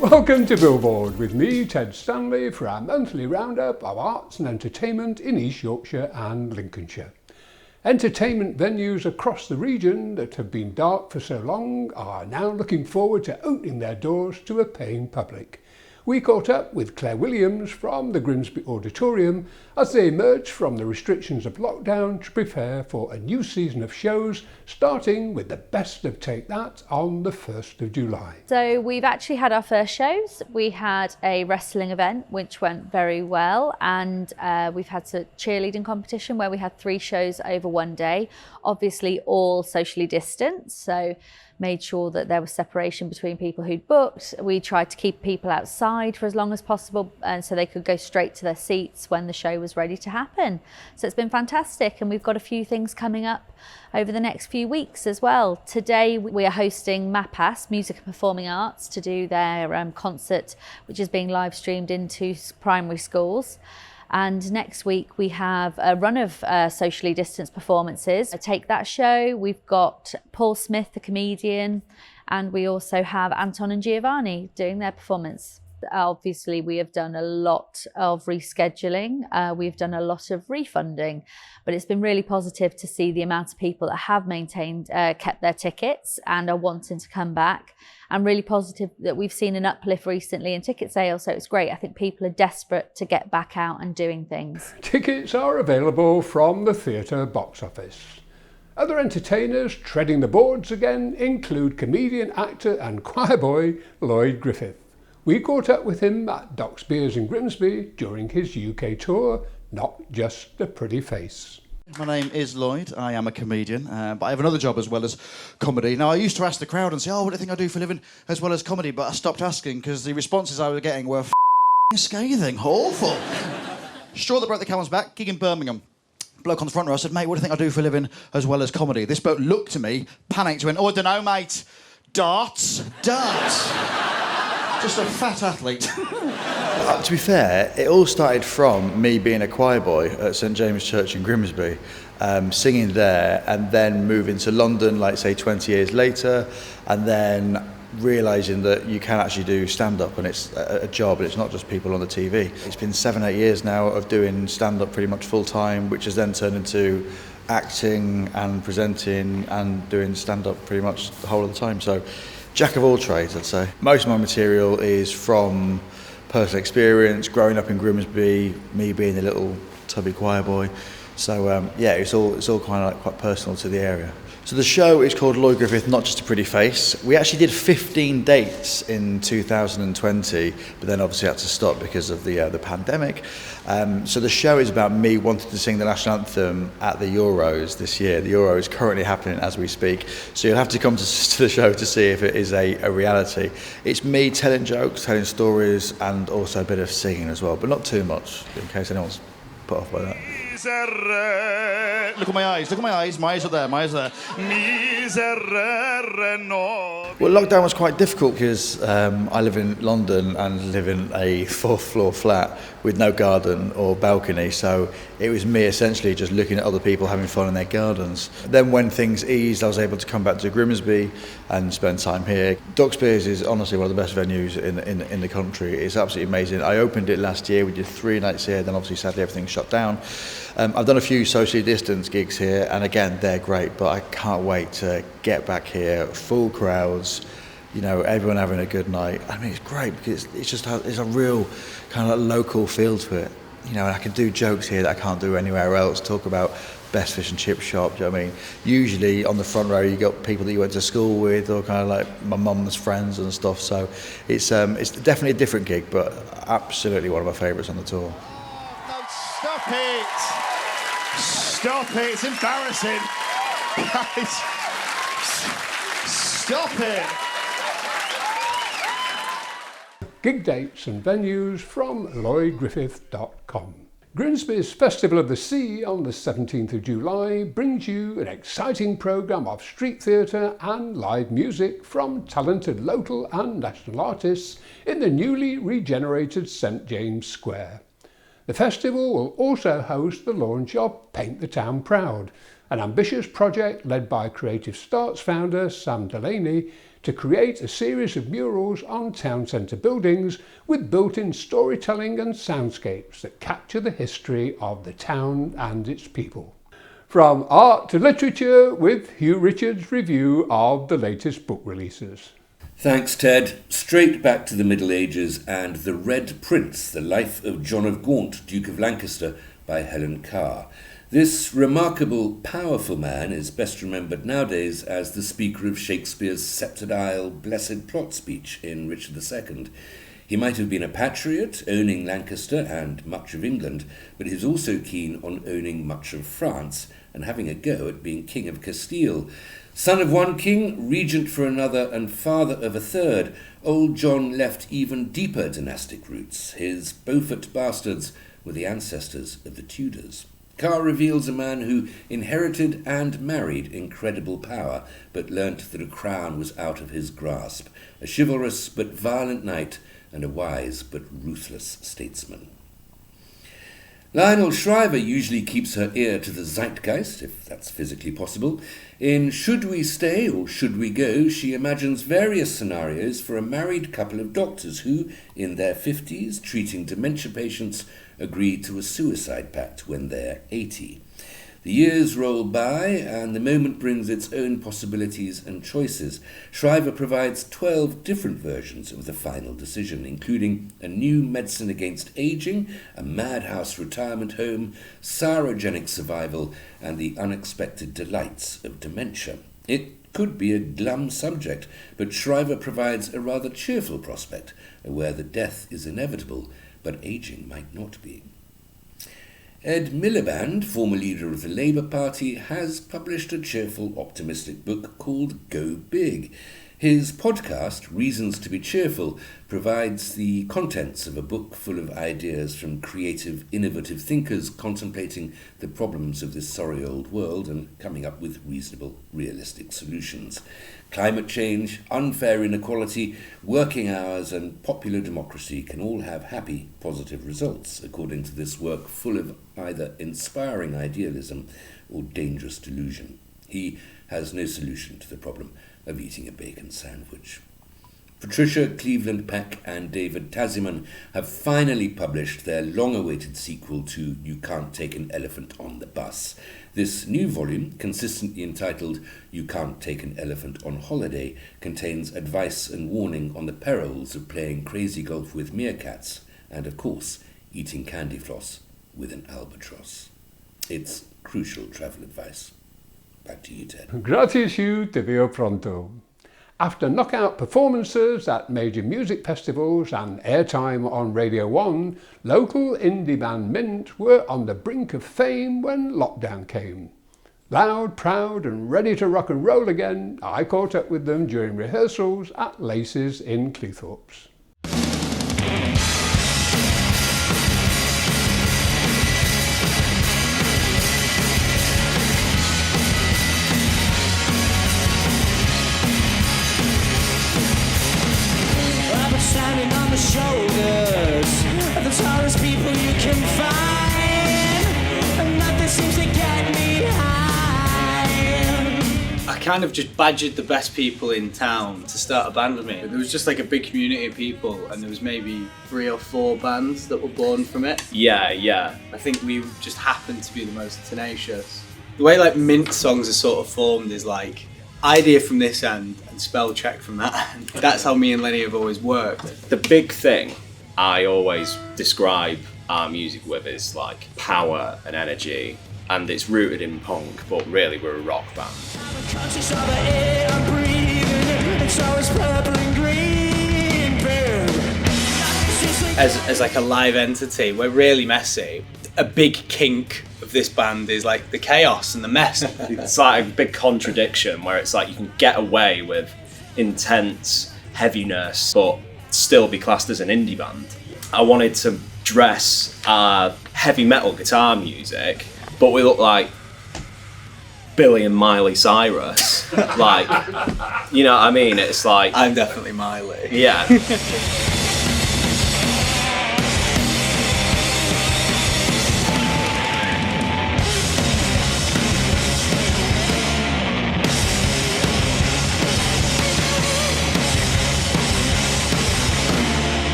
Welcome to Billboard with me, Ted Stanley, for our monthly roundup of arts and entertainment in East Yorkshire and Lincolnshire. Entertainment venues across the region that have been dark for so long are now looking forward to opening their doors to a paying public. We caught up with Claire Williams from the Grimsby Auditorium as they emerged from the restrictions of lockdown to prepare for a new season of shows, starting with the best of Take That on the 1st of July. So we've actually had our first shows. We had a wrestling event which went very well, and we've had a cheerleading competition where we had 3 shows over one day, obviously all socially distanced, so made sure that there was separation between people who'd booked. We tried to keep people outside for as long as possible, and so they could go straight to their seats when the show was ready to happen. So it's been fantastic, and we've got a few things coming up over the next few weeks as well. Today we are hosting MAPAS, Music and Performing Arts, to do their concert, which is being live streamed into primary schools. And next week we have a run of socially distanced performances. Take That show, we've got Paul Smith, the comedian, and we also have Anton and Giovanni doing their performance. Obviously, we have done a lot of rescheduling, we've done a lot of refunding, but it's been really positive to see the amount of people that have kept their tickets and are wanting to come back, and really positive that we've seen an uplift recently in ticket sales, so it's great. I think people are desperate to get back out and doing things. Tickets are available from the theatre box office. Other entertainers treading the boards again include comedian, actor and choir boy Lloyd Griffith. We caught up with him at Doc's Beers in Grimsby during his UK tour, Not Just a Pretty Face. My name is Lloyd. I am a comedian, but I have another job as well as comedy. Now, I used to ask the crowd and say, what do you think I do for a living as well as comedy? But I stopped asking because the responses I was getting were scathing, awful. Straw that broke the camel's back, gig in Birmingham. Bloke on the front row, I said, mate, what do you think I do for a living as well as comedy? This bloke looked at me, panicked, went, I don't know, mate. Darts. Just a fat athlete. To be fair, it all started from me being a choir boy at St James Church in Grimsby, singing there, and then moving to London, like say 20 years later, and then realising that you can actually do stand-up and it's a job and it's not just people on the TV. It's been 7-8 years now of doing stand-up pretty much full-time, which has then turned into acting and presenting and doing stand-up pretty much the whole of the time. So, jack of all trades, I'd say. Most of my material is from personal experience, growing up in Grimsby, me being a little tubby choir boy. So it's all kind of like quite personal to the area. So the show is called Lloyd Griffith, Not Just a Pretty Face. We actually did 15 dates in 2020, but then obviously had to stop because of the pandemic. So the show is about me wanting to sing the national anthem at the Euros this year. The Euro is currently happening as we speak, so you'll have to come to the show to see if it is a reality. It's me telling jokes, telling stories, and also a bit of singing as well, but not too much, in case anyone's put off by that. Look at my eyes, my eyes are there, Well, lockdown was quite difficult because I live in London and live in a 4th floor flat with no garden or balcony, so it was me essentially just looking at other people having fun in their gardens. Then when things eased, I was able to come back to Grimsby and spend time here. Doc's Beers is honestly one of the best venues in the country. It's absolutely amazing. I opened it last year, we did 3 nights here, then obviously sadly everything shut down. I've done a few socially distanced gigs here, and again, they're great, but I can't wait to get back here, full crowds, you know, everyone having a good night. I mean, it's great because it's a real kind of local feel to it. You know, and I can do jokes here that I can't do anywhere else, talk about best fish and chip shop, do you know what I mean? Usually on the front row you got people that you went to school with or kind of like my mum's friends and stuff, so it's definitely a different gig, but absolutely one of my favourites on the tour. No, stop it! Stop it, it's embarrassing. Guys, stop it. Gig dates and venues from lloydgriffith.com. Grimsby's Festival of the Sea on the 17th of July brings you an exciting programme of street theatre and live music from talented local and national artists in the newly regenerated St James Square. The festival will also host the launch of Paint the Town Proud, an ambitious project led by Creative Starts founder Sam Delaney to create a series of murals on town centre buildings with built-in storytelling and soundscapes that capture the history of the town and its people. From art to literature, with Hugh Richards' review of the latest book releases. Thanks, Ted. Straight back to the Middle Ages and The Red Prince, The Life of John of Gaunt, Duke of Lancaster, by Helen Carr. This remarkable, powerful man is best remembered nowadays as the speaker of Shakespeare's septile blessed plot speech in Richard II. He might have been a patriot, owning Lancaster and much of England, but he was also keen on owning much of France and having a go at being King of Castile. Son of one king, regent for another, and father of a third, old John left even deeper dynastic roots. His Beaufort bastards were the ancestors of the Tudors. Carr reveals a man who inherited and married incredible power, but learnt that a crown was out of his grasp, a chivalrous but violent knight, and a wise but ruthless statesman. Lionel Shriver usually keeps her ear to the zeitgeist, if that's physically possible. In Should We Stay or Should We Go, she imagines various scenarios for a married couple of doctors who, in their 50s, treating dementia patients, agree to a suicide pact when they're 80. The years roll by, and the moment brings its own possibilities and choices. Shriver provides 12 different versions of the final decision, including a new medicine against aging, a madhouse retirement home, cryogenic survival, and the unexpected delights of dementia. It could be a glum subject, but Shriver provides a rather cheerful prospect, aware that death is inevitable, but aging might not be. Ed Miliband, former leader of the Labour Party, has published a cheerful, optimistic book called Go Big. His podcast, Reasons to be Cheerful, provides the contents of a book full of ideas from creative, innovative thinkers contemplating the problems of this sorry old world and coming up with reasonable, realistic solutions. Climate change, unfair inequality, working hours, and popular democracy can all have happy, positive results, according to this work full of either inspiring idealism or dangerous delusion. He has no solution to the problem of eating a bacon sandwich. Patricia Cleveland Peck and David Tasman have finally published their long-awaited sequel to You Can't Take an Elephant on the Bus. This new volume, consistently entitled You Can't Take an Elephant on Holiday, contains advice and warning on the perils of playing crazy golf with meerkats and, of course, eating candy floss with an albatross. It's crucial travel advice. Back to you, Ted. Gracias, Hugh, te veo pronto. After knockout performances at major music festivals and airtime on Radio 1, local indie band Mint were on the brink of fame when lockdown came. Loud, proud and ready to rock and roll again, I caught up with them during rehearsals at Laces in Cleethorpes. Standing on the shoulders of the tallest people you can find, and nothing seems to get me high. I kind of just badgered the best people in town to start a band with me. There was just like a big community of people, and there was maybe 3 or 4 bands that were born from it. Yeah. I think we just happened to be the most tenacious. The way like Mint songs are sort of formed is like idea from this end and spell check from that end. That's how me and Lenny have always worked. The big thing I always describe our music with is like power and energy, and it's rooted in punk, but really we're a rock band. I'm conscious of the air I'm breathing, and so is purple and green, boom. As like a live entity, we're really messy. A big kink of this band is like the chaos and the mess. It's like a big contradiction where it's like you can get away with intense heaviness but still be classed as an indie band. I wanted to dress heavy metal guitar music, but we look like Billy and Miley Cyrus. Like, you know what I mean? It's like... I'm definitely Miley. Yeah.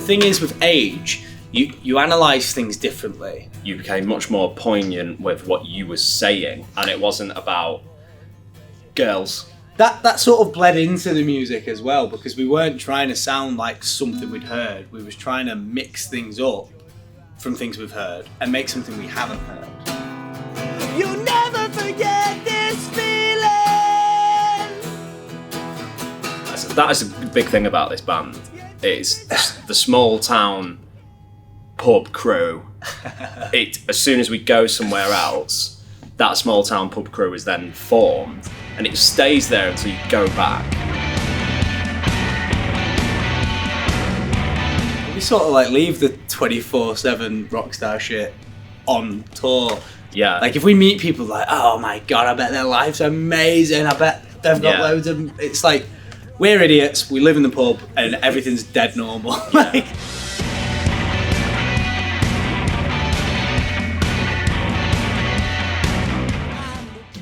thing is, with age, you analyse things differently. You became much more poignant with what you were saying, and it wasn't about girls. That sort of bled into the music as well, because we weren't trying to sound like something we'd heard. We was trying to mix things up from things we've heard and make something we haven't heard. You'll never forget this feeling. That is a big thing about this band. It's the small town pub crew. As soon as we go somewhere else, that small town pub crew is then formed, and it stays there until you go back. We sort of like leave the 24/7 rockstar shit on tour. Yeah. Like if we meet people like, oh my god, I bet their life's amazing. I bet they've got loads of. It's like we're idiots. We live in the pub and everything's dead normal. Like.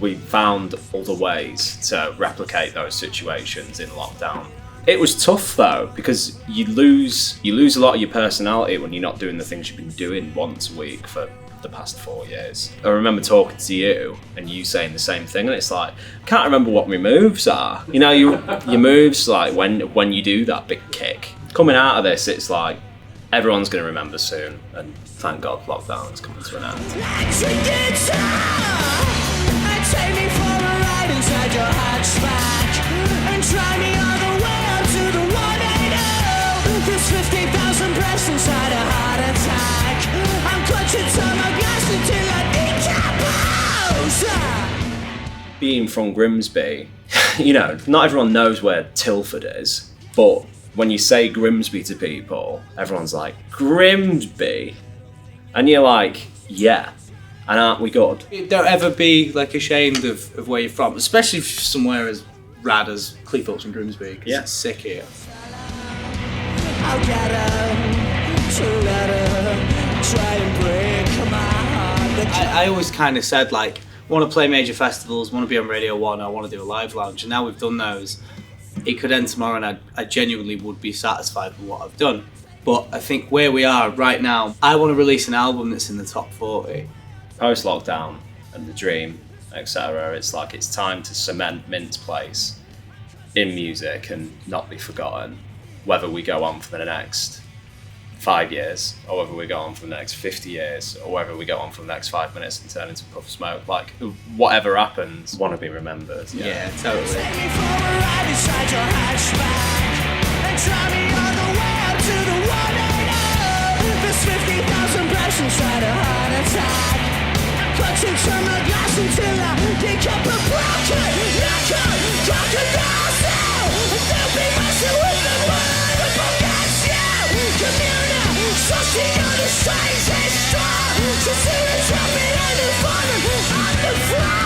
We found other ways to replicate those situations in lockdown. It was tough though, because you lose a lot of your personality when you're not doing the things you've been doing once a week for the past 4 years. I remember talking to you and you saying the same thing, and it's like, I can't remember what my moves are. You know, your moves, like when you do that big kick. Coming out of this, it's like, everyone's going to remember soon, and thank God lockdown is coming to an end. Take me for a ride inside your hatchback and try me all the way up to the 180. There's 50,000 breaths inside a heart attack. I'm clutching to my glass until I decompose. Being from Grimsby, you know, not everyone knows where Tilford is, but when you say Grimsby to people, everyone's like, Grimsby? And you're like, yeah. And aren't we good? Don't ever be like ashamed of where you're from, especially somewhere as rad as Cleethorpes and Grimsby. Yeah, it's sick here. I'll get her to let her try and break my heart. I always kind of said like, want to play major festivals, want to be on Radio 1, I want to do a live lounge, and now we've done those. It could end tomorrow, and I genuinely would be satisfied with what I've done. But I think where we are right now, I want to release an album that's in the top 40. Post-lockdown and the dream, etc., it's like it's time to cement Mint's place in music and not be forgotten, whether we go on for the next 5 years, or whether we go on for the next 50 years, or whether we go on for the next 5 minutes and turn into puff smoke. Like, whatever happens, want to be remembered. Yeah, totally. Take me for a ride inside your hatchback and try me all the way up to the 180. There's 50,000 breaths inside a heart attack. Clutching to my glass until I decompose. Broken, knockout, crocodile cell. They'll be messing with the mind of you. Communal, sucking on the strings and straw. To see the trumpet and the falling on the floor.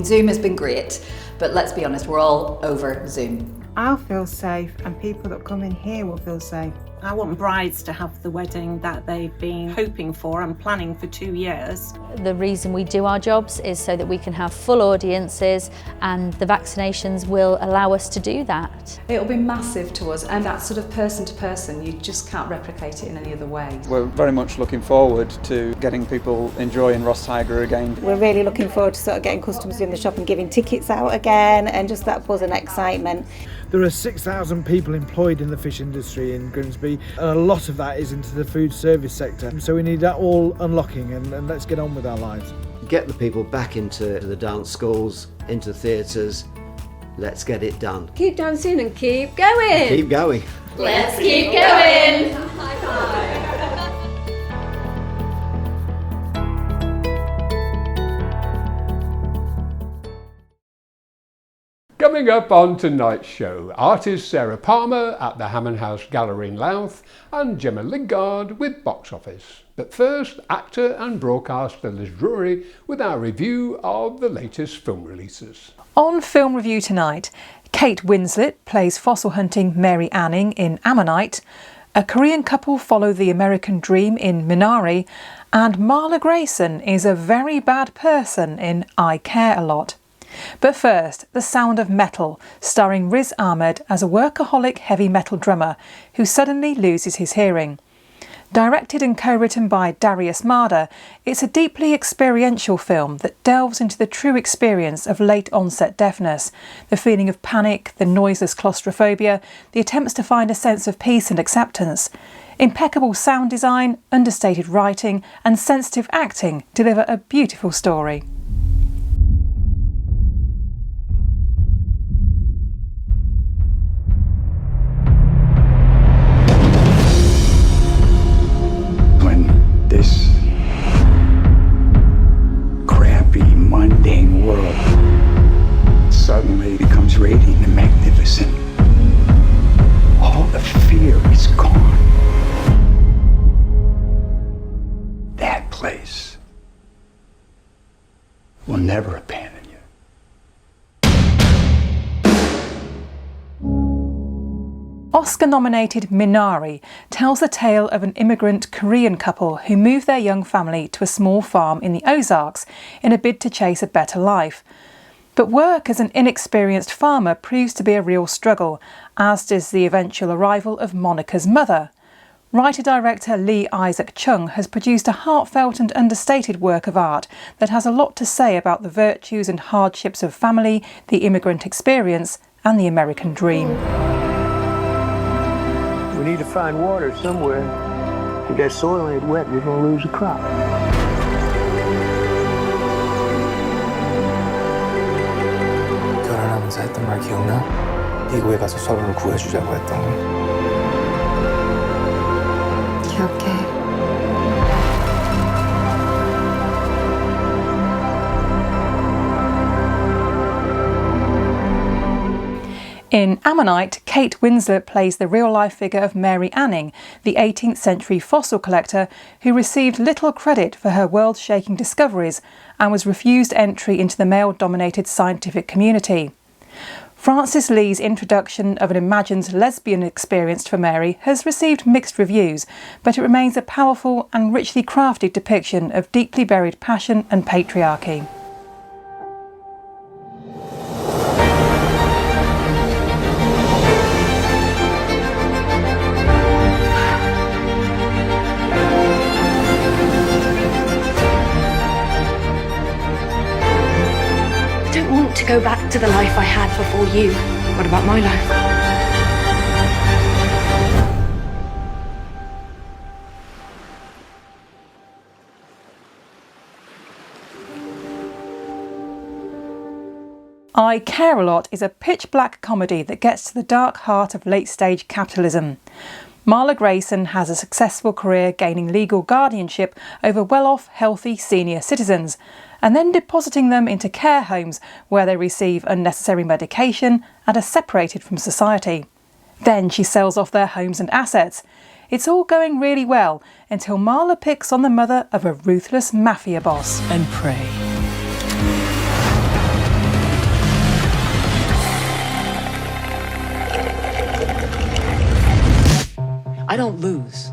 Zoom has been great, but let's be honest, we're all over Zoom. I'll feel safe, and people that come in here will feel safe. I want brides to have the wedding that they've been hoping for and planning for 2 years. The reason we do our jobs is so that we can have full audiences, and the vaccinations will allow us to do that. It'll be massive to us, and that sort of person to person, you just can't replicate it in any other way. We're very much looking forward to getting people enjoying Ross Tiger again. We're really looking forward to sort of getting customers in the shop and giving tickets out again, and just that buzz and excitement. There are 6,000 people employed in the fish industry in Grimsby, and a lot of that is into the food service sector. So we need that all unlocking, and let's get on with our lives. Get the people back into the dance schools, into the theatres. Let's get it done. Keep dancing and keep going. Keep going. Let's keep going. Coming up on tonight's show, artist Sarah Palmer at the Hammond House Gallery in Louth and Gemma Lingard with Box Office. But first, actor and broadcaster Liz Drury with our review of the latest film releases. On Film Review tonight, Kate Winslet plays fossil hunting Mary Anning in Ammonite, A Korean couple follow the American dream in Minari, and Marla Grayson is a very bad person in I Care a Lot. But first, The Sound of Metal, starring Riz Ahmed as a workaholic heavy metal drummer who suddenly loses his hearing. Directed and co-written by Darius Marder, it's a deeply experiential film that delves into the true experience of late-onset deafness, the feeling of panic, the noiseless claustrophobia, the attempts to find a sense of peace and acceptance. Impeccable sound design, understated writing and sensitive acting deliver a beautiful story. This crappy, mundane world suddenly becomes radiant and magnificent. All the fear is gone. That place will never abandon you. Oscar-nominated Minari tells the tale of an immigrant Korean couple who move their young family to a small farm in the Ozarks in a bid to chase a better life. But work as an inexperienced farmer proves to be a real struggle, as does the eventual arrival of Monica's mother. Writer-director Lee Isaac Chung has produced a heartfelt and understated work of art that has a lot to say about the virtues and hardships of family, the immigrant experience and the American dream. We need to find water somewhere. If that soil ain't wet, we're gonna lose the crop. 결혼하면서 했던 말 기억나? 미국에 가서 서로를 구해주자고 했던 거. 기억해. In Ammonite, Kate Winslet plays the real-life figure of Mary Anning, the 18th century fossil collector who received little credit for her world-shaking discoveries and was refused entry into the male-dominated scientific community. Francis Lee's introduction of an imagined lesbian experience for Mary has received mixed reviews, but it remains a powerful and richly crafted depiction of deeply buried passion and patriarchy. To go back to the life I had before you. What about my life? I Care a Lot is a pitch-black comedy that gets to the dark heart of late-stage capitalism. Marla Grayson has a successful career gaining legal guardianship over well-off, healthy senior citizens, and then depositing them into care homes where they receive unnecessary medication and are separated from society. Then she sells off their homes and assets. It's all going really well until Marla picks on the mother of a ruthless mafia boss. And pray. I don't lose.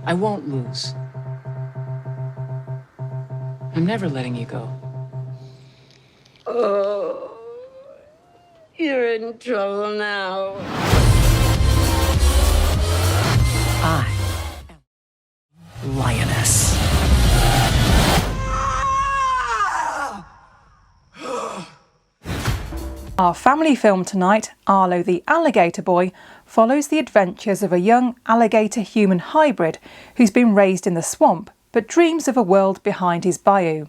I won't lose. I'm never letting you go. Oh, you're in trouble now. I am Lioness. Our family film tonight, Arlo the Alligator Boy, follows the adventures of a young alligator-human hybrid who's been raised in the swamp but dreams of a world behind his bayou.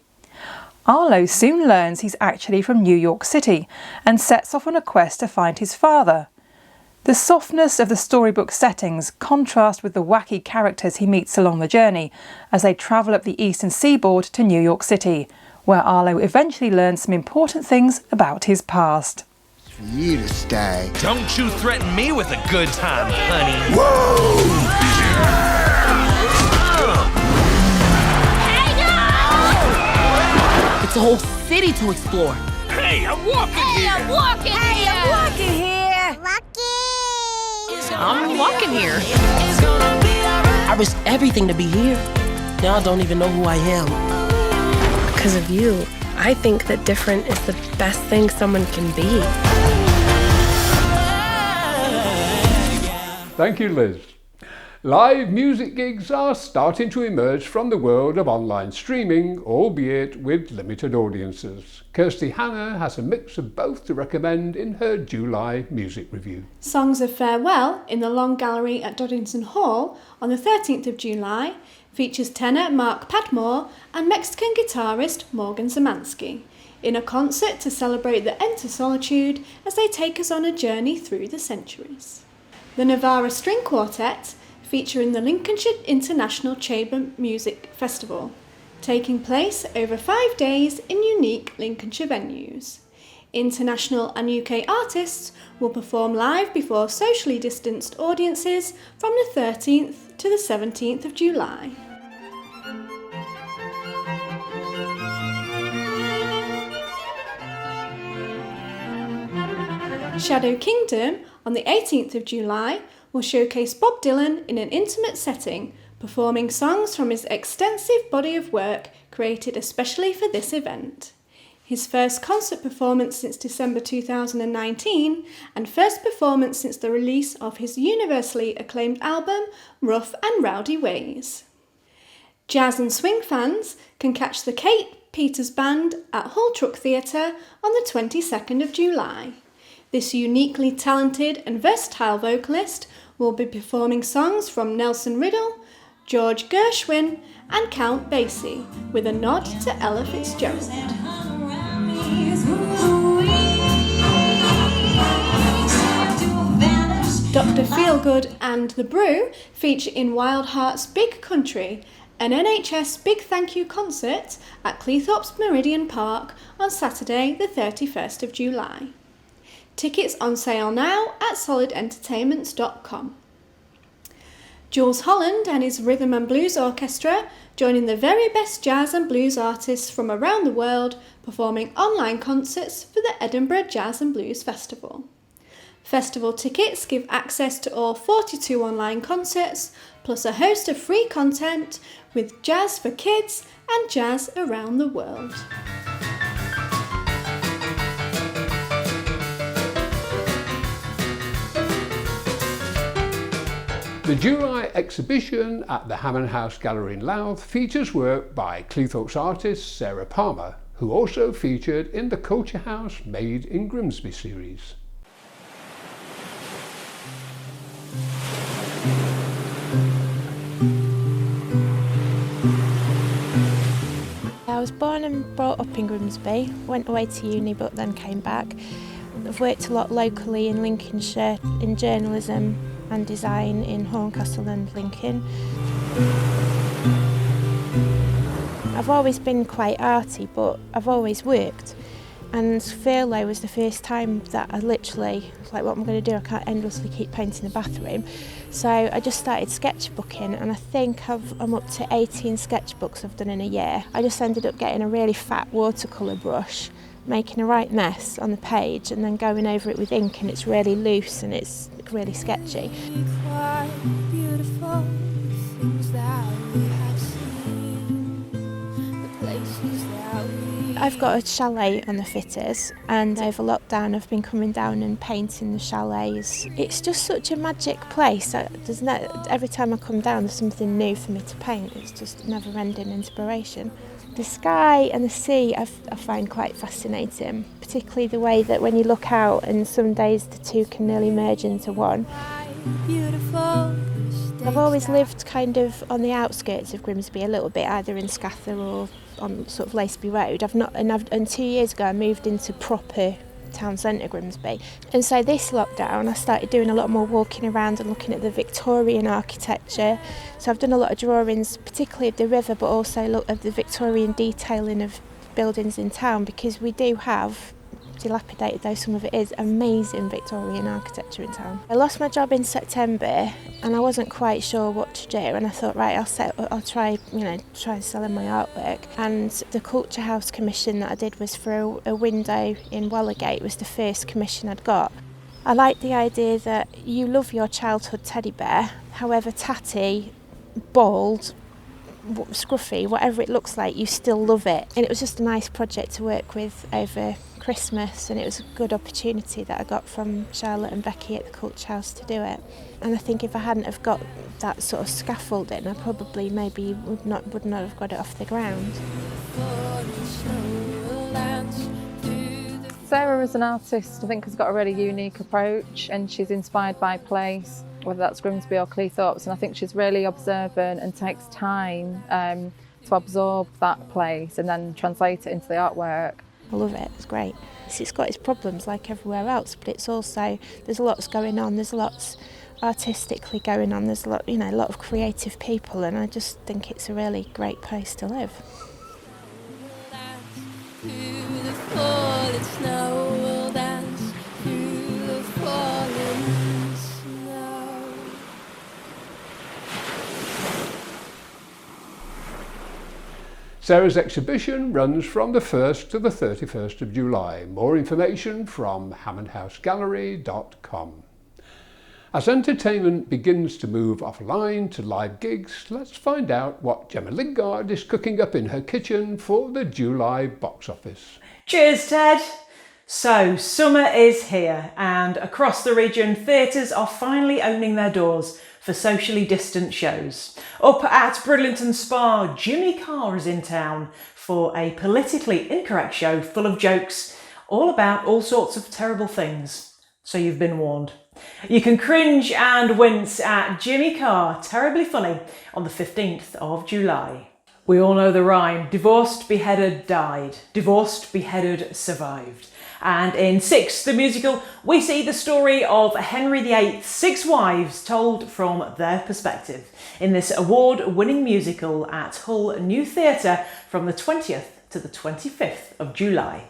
Arlo soon learns he's actually from New York City and sets off on a quest to find his father. The softness of the storybook settings contrast with the wacky characters he meets along the journey as they travel up the eastern seaboard to New York City, where Arlo eventually learns some important things about his past. It's for you to stay. Don't you threaten me with a good time, honey. Whoa! It's a whole city to explore. Hey, I'm walking here. I'm walking here. I'm walking here. I'm walking here. I risked everything to be here. Now I don't even know who I am. Because of you, I think that different is the best thing someone can be. Thank you, Liz. Live music gigs are starting to emerge from the world of online streaming, albeit with limited audiences. Kirsty Hannah has a mix of both to recommend in her July music review. Songs of Farewell in the Long Gallery at Doddington Hall on the 13th of July features tenor Mark Padmore and Mexican guitarist Morgan Zemansky in a concert to celebrate the end to solitude as they take us on a journey through the centuries. The Navarra String Quartet feature in the Lincolnshire International Chamber Music Festival, taking place over 5 days in unique Lincolnshire venues. International and UK artists will perform live before socially distanced audiences from the 13th to the 17th of July. Shadow Kingdom on the 18th of July will showcase Bob Dylan in an intimate setting, performing songs from his extensive body of work created especially for this event. His first concert performance since December 2019 and first performance since the release of his universally acclaimed album Rough and Rowdy Ways. Jazz and swing fans can catch the Kate Peters Band at Hull Truck Theatre on the 22nd of July. This uniquely talented and versatile vocalist will be performing songs from Nelson Riddle, George Gershwin and Count Basie, with a nod to Ella Fitzgerald. Dr. Feelgood and The Brew feature in Wild Heart's Big Country, an NHS Big Thank You concert at Cleethorpes Meridian Park on Saturday the 31st of July. Tickets on sale now at solidentertainments.com. Jules Holland and his Rhythm and Blues Orchestra joining the very best jazz and blues artists from around the world performing online concerts for the Edinburgh Jazz and Blues Festival. Festival tickets give access to all 42 online concerts, plus a host of free content with jazz for kids and jazz around the world. The July exhibition at the Hammond House Gallery in Louth features work by Cleethorpes artist Sarah Palmer, who also featured in the Culture House Made in Grimsby series. I was born and brought up in Grimsby, went away to uni but then came back. I've worked a lot locally in Lincolnshire in journalism and design in Horncastle and Lincoln. I've always been quite arty, but I've always worked. And furlough was the first time that I literally was like, what am I going to do? I can't endlessly keep painting the bathroom. So I just started sketchbooking, and I think I'm up to 18 sketchbooks I've done in a year. I just ended up getting a really fat watercolour brush, making a right mess on the page and then going over it with ink, and it's really loose and it's really sketchy. I've got a chalet on the Fitters, and over lockdown I've been coming down and painting the chalets. It's just such a magic place. Every time I come down there's something new for me to paint. It's just never-ending inspiration. The sky and the sea I find quite fascinating, particularly the way that when you look out and some days the two can nearly merge into one. I've always lived kind of on the outskirts of Grimsby a little bit, either in Scather or on sort of Laceby Road. And 2 years ago I moved into proper town centre Grimsby. And so this lockdown I started doing a lot more walking around and looking at the Victorian architecture. So I've done a lot of drawings, particularly of the river, but also look at the Victorian detailing of buildings in town, because we do have, dilapidated though some of it is, amazing Victorian architecture in town. I lost my job in September and I wasn't quite sure what to do, and I thought, right, I'll try selling my artwork. And the Culture House commission that I did was for a window in Wallergate. It was the first commission I'd got. I like the idea that you love your childhood teddy bear, however tatty, bald, scruffy, whatever it looks like, you still love it. And it was just a nice project to work with over Christmas, and it was a good opportunity that I got from Charlotte and Becky at the Culture House to do it. And I think if I hadn't have got that sort of scaffolding, I probably maybe would not have got it off the ground. Sarah as an artist, I think, has got a really unique approach, and she's inspired by place, whether that's Grimsby or Cleethorpes, and I think she's really observant and takes time to absorb that place and then translate it into the artwork. I love it, it's great. It's got its problems like everywhere else, but it's also, there's lots going on, there's lots artistically going on, there's a lot, a lot of creative people, and I just think it's a really great place to live. Sarah's exhibition runs from the 1st to the 31st of July. More information from hammondhousegallery.com. As entertainment begins to move offline to live gigs, let's find out what Gemma Lingard is cooking up in her kitchen for the July box office. Cheers, Ted! So, summer is here, and across the region, theatres are finally opening their doors for socially distant shows. Up at Bridlington Spa, Jimmy Carr is in town for a politically incorrect show full of jokes, all about all sorts of terrible things. So you've been warned. You can cringe and wince at Jimmy Carr, Terribly Funny, on the 15th of July. We all know the rhyme, divorced, beheaded, died. Divorced, beheaded, survived. And in Six, the musical, we see the story of Henry VIII's 6 wives told from their perspective in this award-winning musical at Hull New Theatre from the 20th to the 25th of July.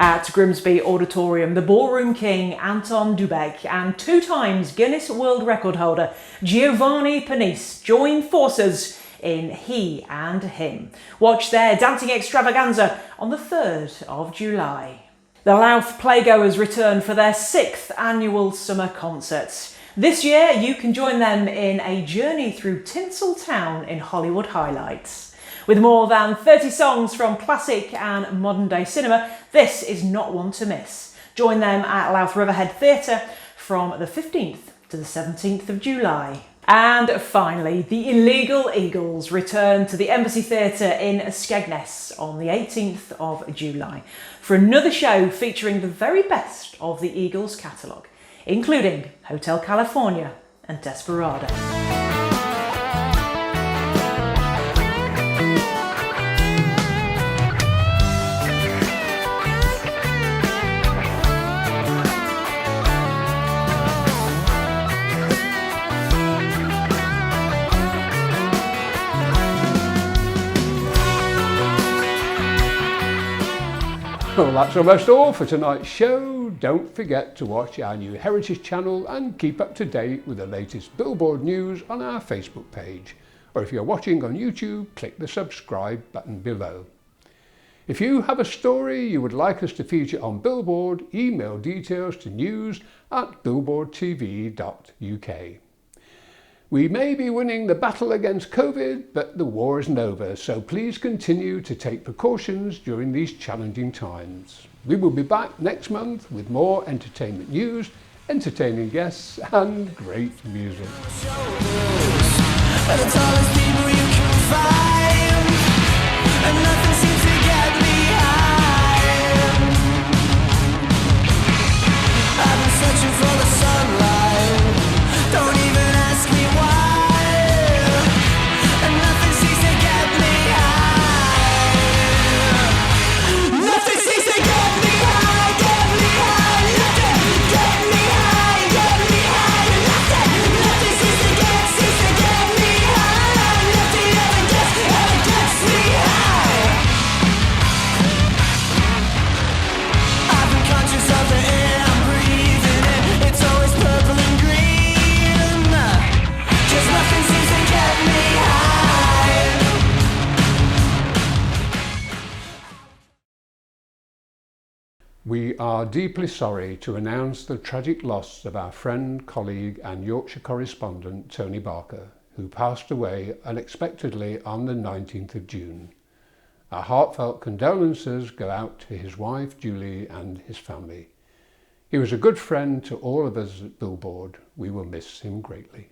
At Grimsby Auditorium, the ballroom king Anton Dubek and 2 times Guinness World Record holder Giovanni Panisse join forces in He and Him. Watch their dancing extravaganza on the 3rd of July. The Louth Playgoers return for their 6th annual summer concerts. This year you can join them in a journey through Tinseltown in Hollywood Highlights. With more than 30 songs from classic and modern day cinema, this is not one to miss. Join them at Louth Riverhead Theatre from the 15th to the 17th of July. And finally, the Illegal Eagles return to the Embassy Theatre in Skegness on the 18th of July for another show featuring the very best of the Eagles catalogue, including Hotel California and Desperado. Well, that's almost all for tonight's show. Don't forget to watch our new Heritage channel and keep up to date with the latest Billboard news on our Facebook page. Or if you're watching on YouTube, click the subscribe button below. If you have a story you would like us to feature on Billboard, email details to news@billboardtv.uk. We may be winning the battle against COVID, but the war isn't over, so please continue to take precautions during these challenging times. We will be back next month with more entertainment news, entertaining guests and great music. High. We are deeply sorry to announce the tragic loss of our friend, colleague and Yorkshire correspondent Tony Barker, who passed away unexpectedly on the 19th of June. Our heartfelt condolences go out to his wife Julie and his family. He was a good friend to all of us at Billboard. We will miss him greatly.